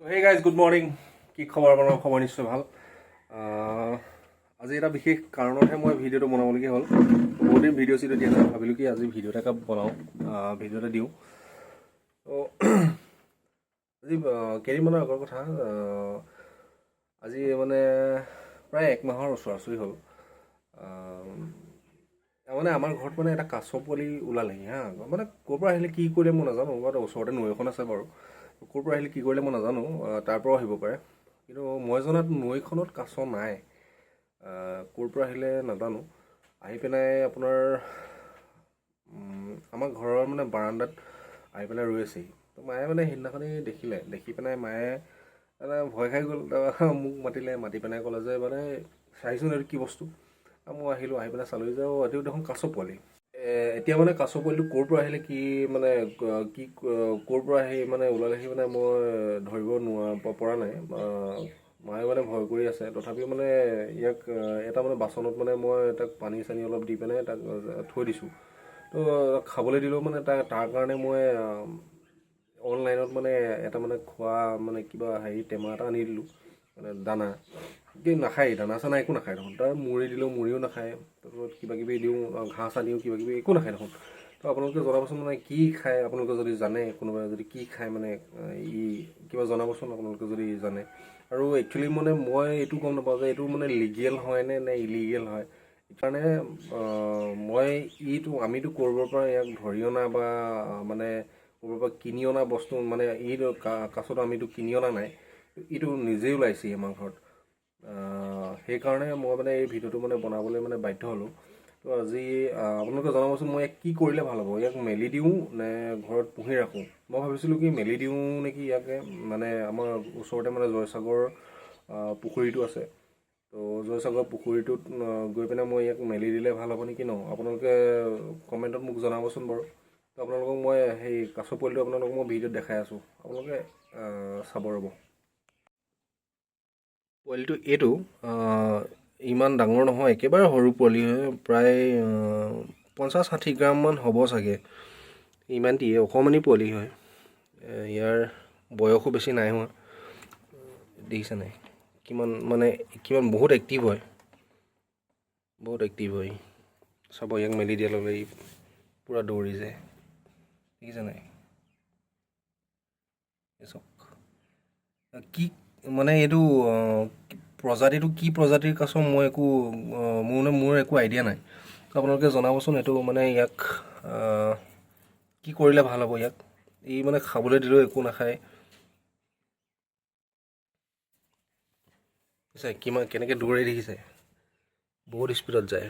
Hey guys, good morning. কি খবৰ আপোনাৰ খবৰ নিশ্চয় ভাল। আজি এটা বিশেষ কাৰণতহে মই ভিডিঅ'টো বনাবলগীয়া হ'ল। বহুত দিন ভিডিঅ' চিডিঅ' দিয়া নাই, ভাবিলোঁ কি আজি ভিডিঅ' এটা বনাওঁ, ভিডিঅ' এটা দিওঁ। তো আজি কেইদিনমানৰ আগৰ কথা, আজি মানে প্ৰায় এক মাহৰ ওচৰা-ওচৰি হ'ল। মানে আমাৰ ঘৰত মানে এটা কাছ পোৱালি ওলালেহি হা, মানে ক'ৰ পৰা আহিলে কি কৰিলে মই নাজানো, বাৰু ওচৰতে নৈ এখন আছে বাৰু, ক'ৰ পৰা আহিলে কি কৰিলে মই নাজানো, তাৰ পৰাও আহিব পাৰে। কিন্তু মই জনাত নৈখনত কাছ নাই, ক'ৰ পৰা আহিলে নাজানো। আহি পেলাই আপোনাৰ আমাৰ ঘৰৰ মানে বাৰান্দাত আহি পেলাই ৰৈ আছেহি। তো মায়ে মানে সেইদিনাখনি দেখি পেলাই মায়ে মানে ভয় খাই গ'ল, মোক মাতি পেলাই ক'লে যে মানে চাইছোন এইটো কি বস্তু। মই আহিলোঁ, আহি পেলাই চালোঁ যে এইটো দেখোন কাছ পোৱালি। এতিয়া মানে কাছ পোৱালিটো ক'ৰ পৰা আহিলে কি মানে কি ক'ৰ পৰা আহি মানে ওলালেহি মানে মই ধৰিব পৰা নাই। মায়ে মানে ভয় কৰি আছে, তথাপিও মানে ইয়াক এটা মানে বাচনত মানে মই তাক পানী চানী অলপ দি পেলাই তাক থৈ দিছোঁ। তো খাবলৈ দিলেও মানে তাৰ কাৰণে মই অনলাইনত মানে এটা মানে খোৱা মানে কিবা টেমা এটা আনি দিলোঁ, মানে দানা। কি নাখায়, দানা চানা একো নাখায় দেখোন। তাৰ মুড়ি দিলেও মুড়িও নাখায়, তাৰপিছত কিবা কিবি দিওঁ, ঘাঁহ চাহ দিওঁ, কিবা কিবি একো নাখায় দেখোন। তো আপোনালোকে জনাবচোন মানে কি খায়, আপোনালোকে যদি জানে, কোনোবাই যদি কি খায় মানে কিবা জনাবচোন আপোনালোকে যদি জানে। আৰু একচুৱেলি মানে মই এইটো গম নাপাওঁ যে এইটো মানে লিগেল হয় নে ইলিগেল হয়। সেইকাৰণে মই আমিতো ক'ৰবাৰ পৰা ইয়াক ধৰি অনা বা মানে ক'ৰবাৰ পৰা কিনি অনা বস্তু মানে কাছটো আমিতো কিনি অনা নাই, এইটো নিজেই ওলাইছে আমাৰ ঘৰত। সেইকাৰণে মই মানে এই ভিডিঅ'টো মানে বনাবলৈ মানে বাধ্য হ'লোঁ। তো আজি আপোনালোকে জনাবচোন মই ইয়াক কি কৰিলে ভাল হ'ব। ইয়াক মেলি দিওঁ নে ঘৰত পুহি ৰাখোঁ। মই ভাবিছিলোঁ কি মেলি দিওঁ নেকি ইয়াকে, মানে আমাৰ ওচৰতে মানে জয়সাগৰ পুখুৰীটো আছে। তো জয়সাগৰ পুখুৰীটোত গৈ পিনে মই ইয়াক মেলি দিলে ভাল হ'ব নেকি ন। আপোনালোকে কমেণ্টত মোক জনাবচোন বাৰু। তো আপোনালোকক মই সেই কাছ পোৱালিটো আপোনালোকক মই ভিডিঅ'ত দেখাই আছোঁ, আপোনালোকে চাব ৰ'ব। পোৱালিটো এইটো ইমান ডাঙৰ নহয়, একেবাৰে সৰু পোৱালি হয়, প্ৰায় 50-60 গ্ৰামমান হ'ব চাগে, ইমান দিয়ে অকণমানি পোৱালি হয়। ইয়াৰ বয়সো বেছি নাই হোৱা, দেখিছে নাই কিমান বহুত এক্টিভ হয়, চাব। ইয়াক মেলি দিয়া লগে ই পূৰা দৌৰি যায়, দেখিছে নাই। চাওক কি মানে এইটো প্ৰজাতিটো কি প্ৰজাতিৰ কাছ মই মোৰ একো আইডিয়া নাই। আপোনালোকে জনাবচোন এইটো মানে ইয়াক কি কৰিলে ভাল হ'ব। ইয়াক মানে খাবলৈ দিলেও একো নাখায়, কেনেকৈ দৌৰে দেখিছে, বহুত স্পীডত যায়।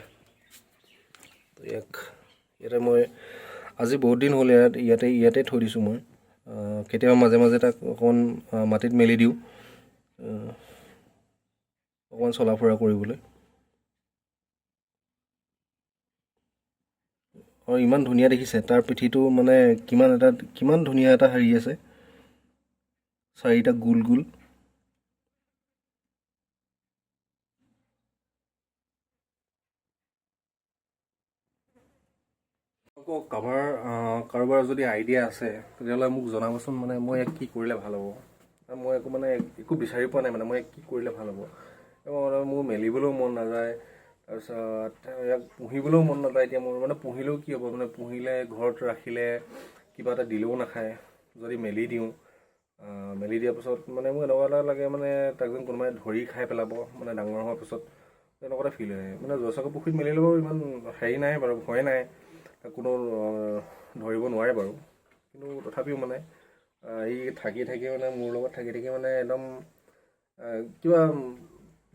তো ইয়াতে মই আজি বহুত দিন হ'ল ইয়াতে থৈ দিছোঁ মই। কেতিয়াবা মাজে মাজে তাক অকণমান মাটিত মেলি দিওঁ, অকণমান চলা ফুৰা কৰিবলৈ। আৰু ইমান ধুনীয়া দেখিছে, তাৰ পিঠিটো মানে কিমান ধুনীয়া এটা হেৰি আছে, 4টা গোল গোল। কাৰোবাৰ যদি আইডিয়া আছে তেতিয়াহ'লে মোক জনাবচোন, মানে মই ইয়াক কি কৰিলে ভাল হ'ব। মই একো বিচাৰি পোৱা নাই, মানে মই কি কৰিলে ভাল হ'ব। মোৰ মেলিবলৈও মন নাযায়, তাৰপিছত ইয়াক পুহিবলৈও মন নাযায়। এতিয়া মোৰ মানে পুহিলেও কি হ'ব, মানে পুহিলে ঘৰত ৰাখিলে কিবা এটা দিলেও নাখায়। যদি মেলি দিওঁ, মেলি দিয়াৰ পিছত মানে মোৰ এনেকুৱা এটা লাগে মানে তাক যেন কোনোবাই ধৰি খাই পেলাব, মানে ডাঙৰ হোৱাৰ পিছত তেনেকুৱা এটা ফিল হয়। মানে জয়সাগৰ পুখুৰীত মেলিলে বাৰু ইমান হেৰি নাই বাৰু, ভয় নাই, কোনো ধৰিব নোৱাৰে বাৰু। কিন্তু তথাপিও মানে থাকি মানে মোৰ লগত থাকি মানে একদম কিবা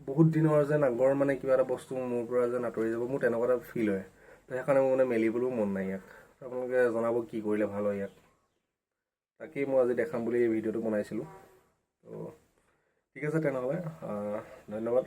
বহুত দিনৰ যেন আগৰ মানে কিবা এটা বস্তু মোৰ পৰা যেন আঁতৰি যাব, মোৰ তেনেকুৱা এটা ফিল হয়। তো সেইকাৰণে মোৰ মানে মেলিবলৈও মন নাই ইয়াক। আপোনালোকে জনাব কি কৰিলে ভাল হয় ইয়াক। তাকেই মই আজি দেখাম বুলি এই ভিডিঅ'টো বনাইছিলোঁ। তো ঠিক আছে তেনেহ'লে, ধন্যবাদ।